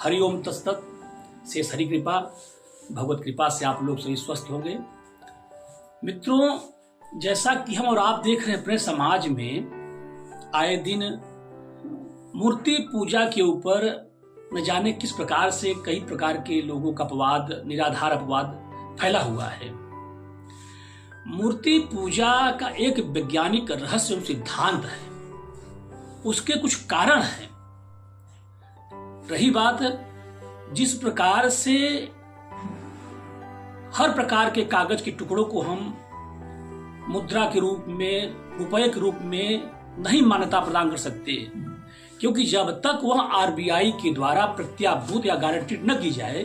हरिओम तत्सत। शेष हरि कृपा, भगवत कृपा से आप लोग सही स्वस्थ होंगे। मित्रों, जैसा कि हम और आप देख रहे हैं अपने समाज में आए दिन मूर्ति पूजा के ऊपर न जाने किस प्रकार से कई प्रकार के लोगों का अपवाद, निराधार अपवाद फैला हुआ है। मूर्ति पूजा का एक वैज्ञानिक रहस्य एवं सिद्धांत है, उसके कुछ कारण हैं। रही बात जिस प्रकार से हर प्रकार के कागज के टुकड़ों को हम मुद्रा के रूप में, रुपए के रूप में नहीं मान्यता प्रदान कर सकते, क्योंकि जब तक वह आरबीआई के द्वारा प्रत्याभूत या गारंटीड न की जाए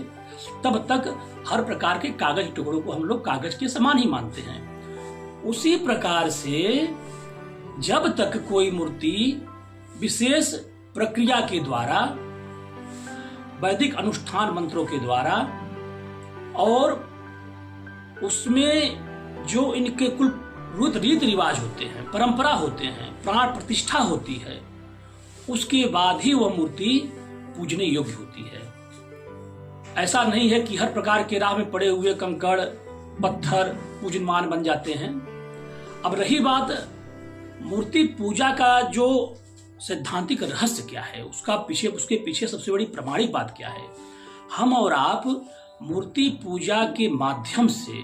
तब तक हर प्रकार के कागज के टुकड़ों को हम लोग कागज के समान ही मानते हैं। उसी प्रकार से जब तक कोई मूर्ति विशेष प्रक्रिया के द्वारा, वैदिक अनुष्ठान मंत्रों के द्वारा और उसमें जो इनके कुल रीति रिवाज होते हैं, परंपरा होते हैं, प्राण प्रतिष्ठा होती है, उसके बाद ही वह मूर्ति पूजने योग्य होती है। ऐसा नहीं है कि हर प्रकार के राह में पड़े हुए कंकड़ पत्थर पूजनमान बन जाते हैं। अब रही बात मूर्ति पूजा का जो सैद्धांतिक रहस्य क्या है, उसके पीछे सबसे बड़ी प्रामाणिक बात क्या है। हम और आप मूर्ति पूजा के माध्यम से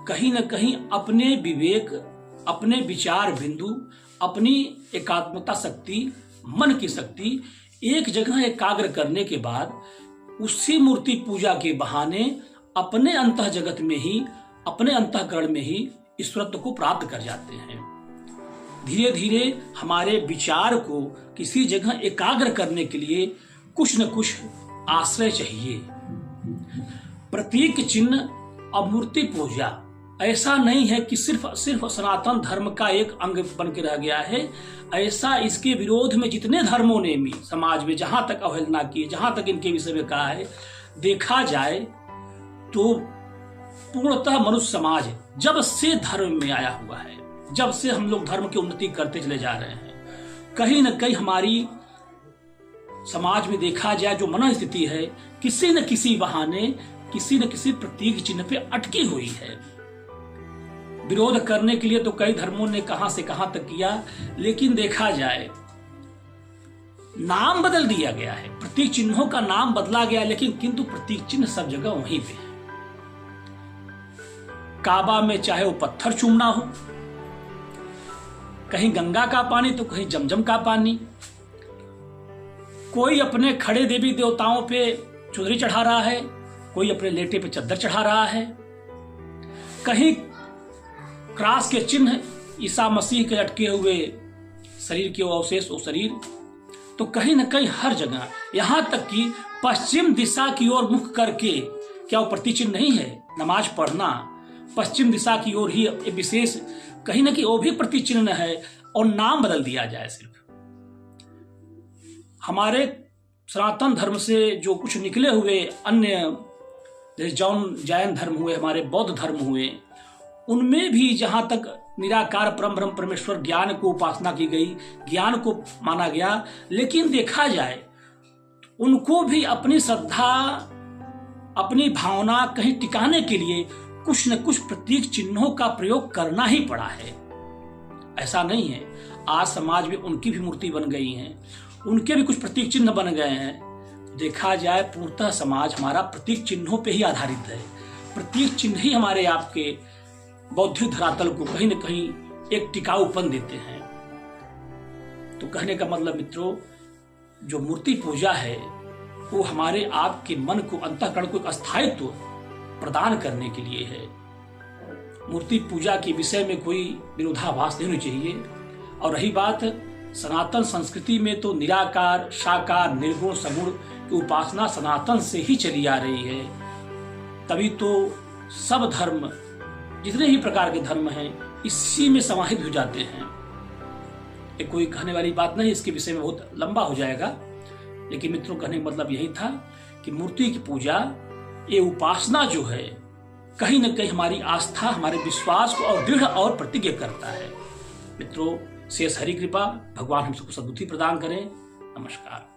कहीं न कहीं अपने विवेक, अपने विचार बिंदु, अपनी एकात्मता शक्ति, मन की शक्ति एक जगह एकाग्र करने के बाद उसी मूर्ति पूजा के बहाने अपने अंतः जगत में ही, अपने अंतःकरण में ही ईश्वरत्व को प्राप्त कर जाते हैं। धीरे धीरे हमारे विचार को किसी जगह एकाग्र करने के लिए कुछ न कुछ आश्रय चाहिए। प्रतीक चिन्ह और मूर्ति पूजा ऐसा नहीं है कि सिर्फ सनातन धर्म का एक अंग बन के रह गया है। ऐसा इसके विरोध में जितने धर्मों ने भी समाज में जहां तक अवहेलना की, जहां तक इनके विषय में कहा है, देखा जाए तो पूर्णतः मनुष्य समाज जब से धर्म में आया हुआ है, जब से हम लोग धर्म की उन्नति करते चले जा रहे हैं, कहीं न कहीं हमारी समाज में देखा जाए जो मन स्थिति है, किसी न किसी बहाने, किसी न किसी प्रतीक चिन्ह पे अटकी हुई है। विरोध करने के लिए तो कई धर्मों ने कहां से कहां तक किया, लेकिन देखा जाए नाम बदल दिया गया है, प्रतीक चिन्हों का नाम बदला गया, लेकिन किंतु प्रतीक चिन्ह सब जगह वहीं पे है। काबा में चाहे वो पत्थर चूमना हो, कहीं गंगा का पानी तो कहीं जमजम का पानी, कोई अपने खड़े देवी देवताओं पे चुनरी चढ़ा रहा है, कोई अपने लेटे पे चद्दर चढ़ा रहा है, कहीं क्रॉस के चिन्ह, ईसा मसीह के लटके हुए शरीर के अवशेष, वो शरीर, तो कहीं न कहीं हर जगह, यहां तक कि पश्चिम दिशा की ओर मुख करके, क्या वो प्रतिचिन्ह नहीं है? नमाज पढ़ना पश्चिम दिशा की ओर ही विशेष, कहीं न कहीं वो भी प्रतिचिन्ह है, और नाम बदल दिया जाए। सिर्फ हमारे सनातन धर्म से जो कुछ निकले हुए अन्य, जैसे जैन धर्म हुए, हमारे बौद्ध धर्म हुए, उनमें भी जहां तक निराकार परम ब्रह्म परमेश्वर ज्ञान को उपासना की गई, ज्ञान को माना गया, लेकिन देखा जाए उनको भी अपनी श्रद्धा, अपनी भावना कहीं टिकाने के लिए कुछ न कुछ प्रतीक चिन्हों का प्रयोग करना ही पड़ा है। ऐसा नहीं है, आज समाज में उनकी भी मूर्ति बन गई है, उनके भी कुछ प्रतीक चिन्ह बन गए हैं। देखा जाए पूर्णतः समाज हमारा प्रतीक चिन्हों पे ही आधारित है। प्रतीक चिन्ह ही हमारे आपके बौद्धिक धरातल को कहीं न कहीं एक टिकाऊपन देते हैं। तो कहने का मतलब मित्रों, जो मूर्ति पूजा है वो हमारे आपके मन को, अंतःकरण को एक स्थायित्व प्रदान करने के लिए है। मूर्ति पूजा के विषय में कोई विरोधाभास नहीं होनी चाहिए। और रही बात सनातन संस्कृति में, तो निराकार, साकार, निर्गुण, सगुण की उपासना सनातन से ही चली आ रही है। तभी तो सब धर्म, जितने ही प्रकार के धर्म हैं, इसी में समाहित हो जाते हैं। ये कोई कहने वाली बात नहीं, इसके विषय में बहुत लंबा हो जाएगा। लेकिन मित्रों, कहने का मतलब यही था कि मूर्ति की पूजा, ये उपासना जो है, कहीं न कहीं हमारी आस्था, हमारे विश्वास को और दृढ़ और प्रतिज्ञ करता है। मित्रों, शेष हरि कृपा, भगवान हम सबको सद्बुद्धि प्रदान करें। नमस्कार।